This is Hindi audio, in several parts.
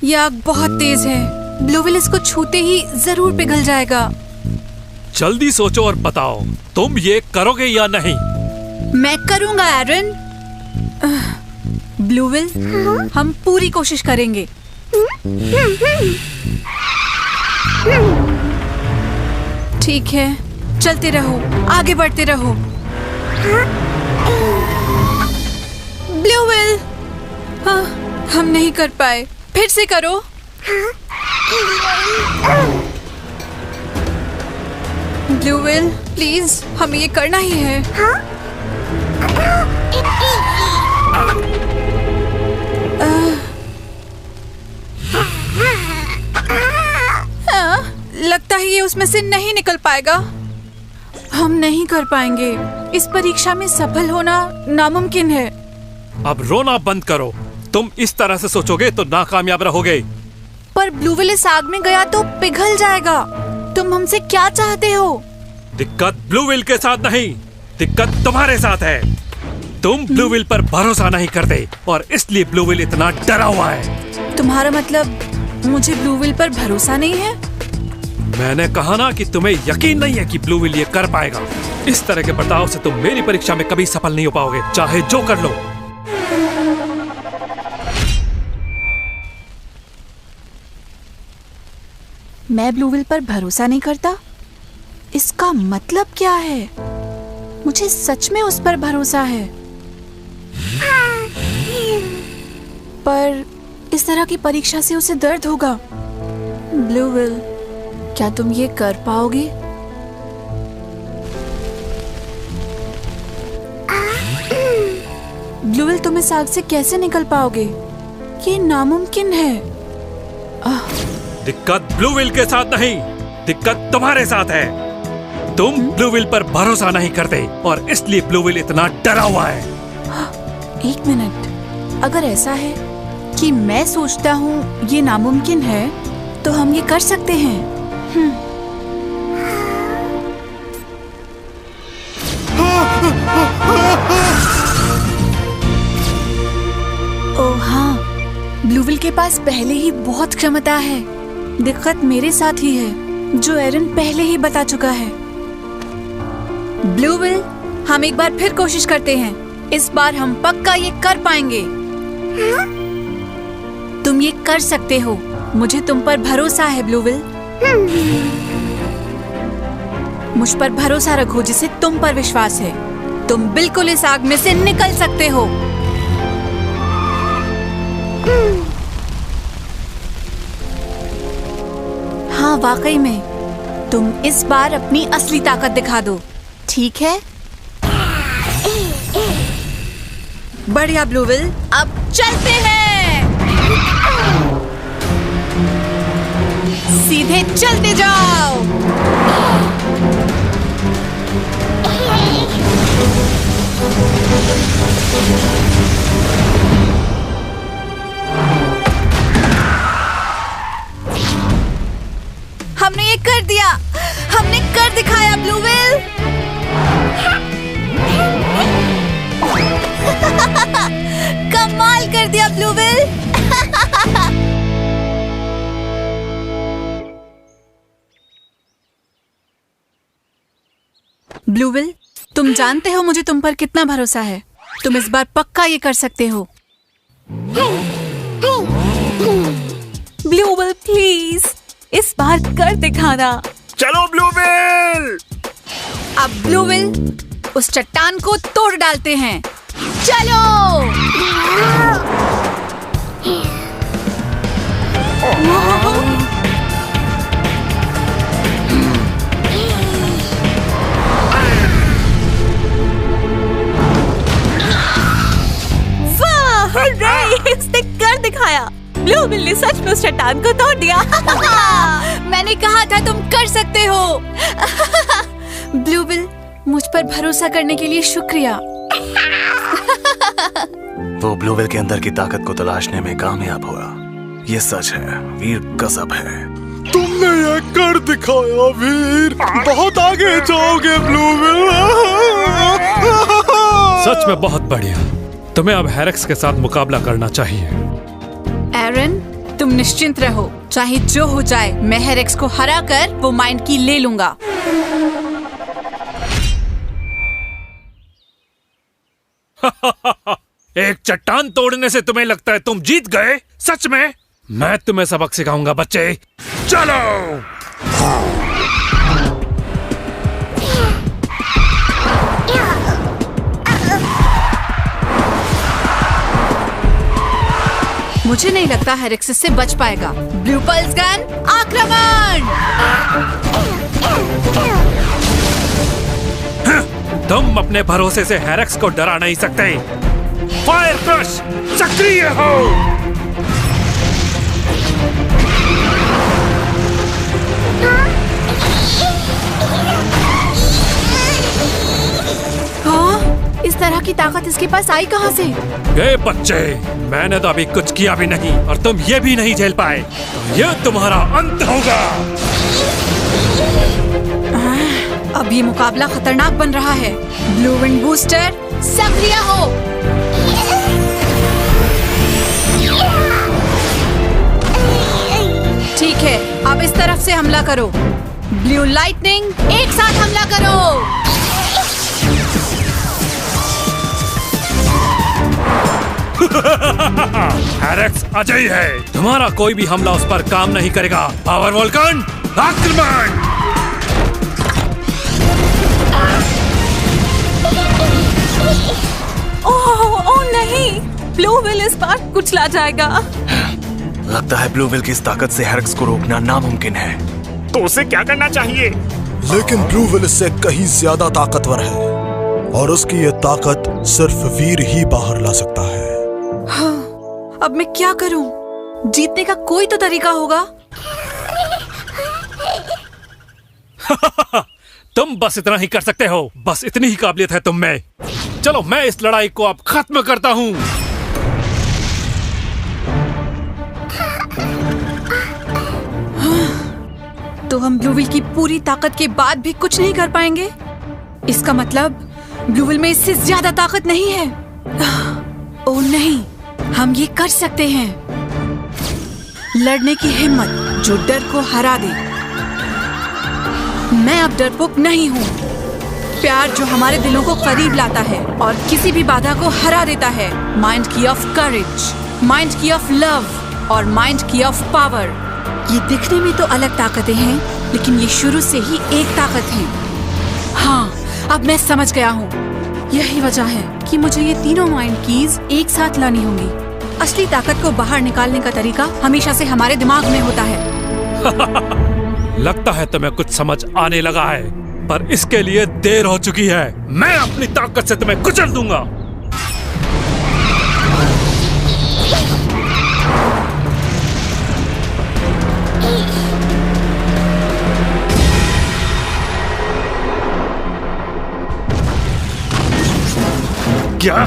ये आग बहुत तेज है। ब्लूविल इसको छूते ही जरूर पिघल जाएगा। जल्दी सोचो और बताओ, तुम ये करोगे या नहीं? मैं करूंगा एरन। ब्लूविल, हम पूरी कोशिश करेंगे। ठीक है, चलते रहो, आगे बढ़ते रहो। ब्लूविल, हाँ, हम नहीं कर पाए। फिर से करो। ब्लूविल, प्लीज, हमें ये करना ही है। लगता है ये उसमें से नहीं निकल पाएगा। हम नहीं कर पाएंगे। इस परीक्षा में सफल होना नामुमकिन है। अब रोना बंद करो। तुम इस तरह से सोचोगे तो नाकामयाब रहोगे। पर ब्लूविल इस आग में गया तो पिघल जाएगा। तुम हमसे क्या चाहते हो? दिक्कत ब्लूविल के साथ नहीं, दिक्कत तुम्हारे साथ है। तुम ब्लूविल पर भरोसा नहीं करते और इसलिए ब्लूविल इतना डरा हुआ है। तुम्हारा मतलब मुझे ब्लूविल पर भरोसा नहीं है? मैंने कहा ना कि तुम्हें यकीन नहीं है कि ब्लूविल ये कर पाएगा। इस तरह के बर्ताव से तुम मेरी परीक्षा में कभी सफल नहीं हो पाओगे, चाहे जो कर लो। मैं ब्लूविल पर भरोसा नहीं करता? इसका मतलब क्या है? मुझे सच में उस पर भरोसा है। पर इस तरह की परीक्षा से उसे दर्द होगा। ब्लूविल, क्या तुम ये कर पाओगे? ब्लूविल, तुम इस आग से कैसे निकल पाओगे? ये नामुमकिन है। दिक्कत ब्लूविल के साथ नहीं, दिक्कत तुम्हारे साथ है। तुम ब्लूविल पर भरोसा नहीं करते और इसलिए ब्लूविल इतना डरा हुआ है। एक मिनट, अगर ऐसा है कि मैं सोचता हूँ ये नामुमकिन है, तो हम ये कर सकते हैं। ओह हाँ, ब्लूविल के पास पहले ही बहुत क्षमता है। दिक्कत मेरे साथ ही है, जो एरन पहले ही बता चुका है। ब्लूविल, हम एक बार फिर कोशिश करते हैं। इस बार हम पक्का ये कर पाएंगे। तुम ये कर सकते हो। मुझे तुम पर भरोसा है ब्लूविल। मुझ पर भरोसा रखो जिसे तुम पर विश्वास है। तुम बिल्कुल इस आग में से निकल सकते हो। हाँ, वाकई में तुम इस बार अपनी असली ताकत दिखा दो, ठीक है? बढ़िया ब्लूविल, अब चलते हैं। सीधे चलते जाओ। हमने ये कर दिया। हमने कर दिखाया ब्लूविल। कमाल कर दिया ब्लूविल। ब्लूविल, तुम जानते हो मुझे तुम पर कितना भरोसा है। तुम इस बार पक्का ये कर सकते हो। ब्लूविल, प्लीज इस बार कर दिखाना। चलो ब्लूविल। अब ब्लूविल, उस चट्टान को तोड़ डालते हैं। चलो। इसने कर दिखाया। ब्लूविल ने सच में उस चट्टान को तोड़ दिया। मैंने कहा था तुम कर सकते हो। ब्लूविल, मुझ पर भरोसा करने के लिए शुक्रिया। वो ब्लूविल के अंदर की ताकत को तलाशने में कामयाब हुआ। ये सच है, वीर गजब है। तुमने ये कर दिखाया वीर। बहुत आगे जाओगे ब्लूविल। सच में बहुत बढ़िया। तुम्हें अब हेरेक्स के साथ मुकाबला करना चाहिए। एरन, तुम निश्चिंत रहो, चाहे जो हो जाए मैं हेरेक्स को हरा कर वो माइंड की ले लूंगा। एक चट्टान तोड़ने से तुम्हें लगता है तुम जीत गए? सच में? मैं तुम्हें सबक सिखाऊंगा बच्चे। चलो। मुझे नहीं लगता हेरेक्स इससे बच पाएगा। ब्लू पल्स गन, आक्रमण! तुम अपने भरोसे से हेरेक्स को डरा नहीं सकते। फायर क्रश सक्रिय हो। हाँ, इस तरह की ताकत इसके पास आई कहाँ से? ये बच्चे, मैंने तो अभी कुछ किया भी नहीं और तुम ये भी नहीं झेल पाए, तो ये तुम्हारा अंत होगा। अब ये मुकाबला खतरनाक बन रहा है। ब्लू विंड बूस्टर सक्रिय हो। ठीक है, अब इस तरफ से हमला करो। ब्लू लाइटनिंग, एक साथ हमला करो। हेरेक्स अजय है, तुम्हारा कोई भी हमला उस पर काम नहीं करेगा। पावर वोल्कन, आक्रमण! ओह नहीं, ब्लू विल इस बार कुचला जाएगा। लगता है ब्लू विल की इस ताकत से हेरेक्स को रोकना नामुमकिन है। तो उसे क्या करना चाहिए? लेकिन ब्लू विल इससे कहीं ज्यादा ताकतवर है और उसकी ये ताकत सिर्फ वीर ही बाहर ला सकता है। हाँ, अब मैं क्या करूं? जीतने का कोई तो तरीका होगा। तुम बस इतना ही कर सकते हो, बस इतनी ही काबिलियत है तुम में। चलो मैं इस लड़ाई को अब खत्म करता हूँ। तो हम ब्लू विल की पूरी ताकत के बाद भी कुछ नहीं कर पाएंगे? इसका मतलब ब्लू विल में इससे ज्यादा ताकत नहीं है। ओह नहीं, हम ये कर सकते हैं। लड़ने की हिम्मत जो डर को हरा दे। मैं अब डरपोक नहीं हूँ। प्यार जो हमारे दिलों को करीब लाता है और किसी भी बाधा को हरा देता है। माइंड की ऑफ करेज, माइंड की ऑफ लव और माइंड की ऑफ पावर। ये दिखने में तो अलग ताकतें हैं, लेकिन ये शुरू से ही एक ताकत है। हाँ, अब मैं समझ गया हूँ। यही वजह है कि मुझे ये तीनों माइंड कीज एक साथ लानी होंगी। असली ताकत को बाहर निकालने का तरीका हमेशा से हमारे दिमाग में होता है। लगता है तुम्हें कुछ समझ आने लगा है, पर इसके लिए देर हो चुकी है। मैं अपनी ताकत से तुम्हें कुचल दूंगा। क्या?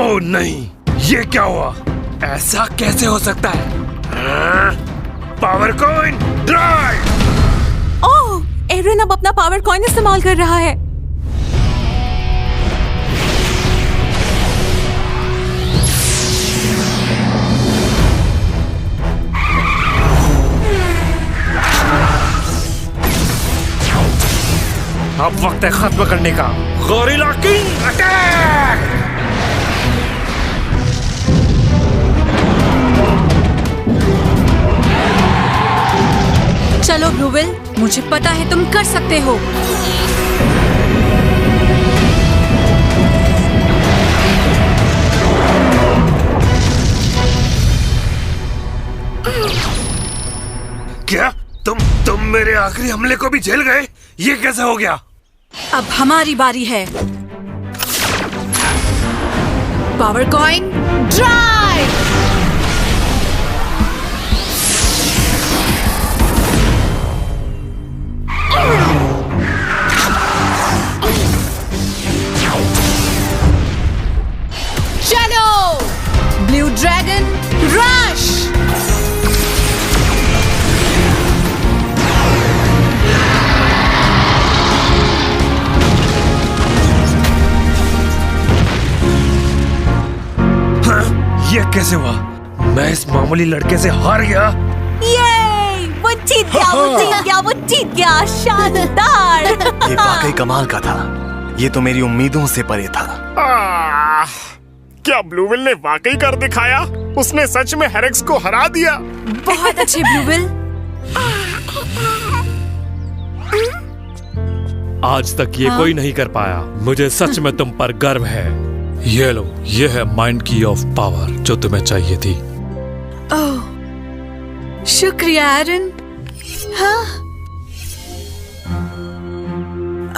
ओह नहीं, ये क्या हुआ? ऐसा कैसे हो सकता है? Power coin drive! Oh, Aaron अब अपना पावर कॉइन इस्तेमाल कर रहा है। अब वक्त है खत्म करने का। Gorilla king attack! चलो ब्लू विल, मुझे पता है तुम कर सकते हो। क्या? तुम मेरे आखिरी हमले को भी झेल गए? ये कैसे हो गया? अब हमारी बारी है। Power coin drive! चलो ब्लू ड्रैगन रश! कैसे हुआ? मैं इस मामूली लड़के से हार गया। ये वो जीत गया, वो जीत गया, वो जीत गया। शानदार। ये वाकई कमाल का था। ये तो मेरी उम्मीदों से परे था। क्या ब्लूविल ने वाकई कर दिखाया? उसने सच में हेरेक्स को हरा दिया। बहुत अच्छे ब्लूविल। आज तक ये कोई नहीं कर पाया। मुझे सच में तुम पर गर्व है। ये लो, ये है माइंड की ऑफ पावर जो तुम्हें चाहिए थी। ओह, शुक्रिया एरन। हाँ,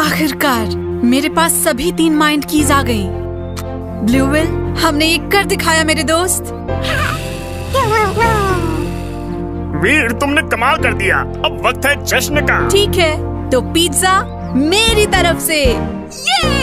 आखिरकार मेरे पास सभी 3 माइंड कीज आ गई। ब्लूविल, हमने ये कर दिखाया मेरे दोस्त। वीर, तुमने कमाल कर दिया। अब वक्त है जश्न का। ठीक है, तो पिज्जा मेरी तरफ से। ये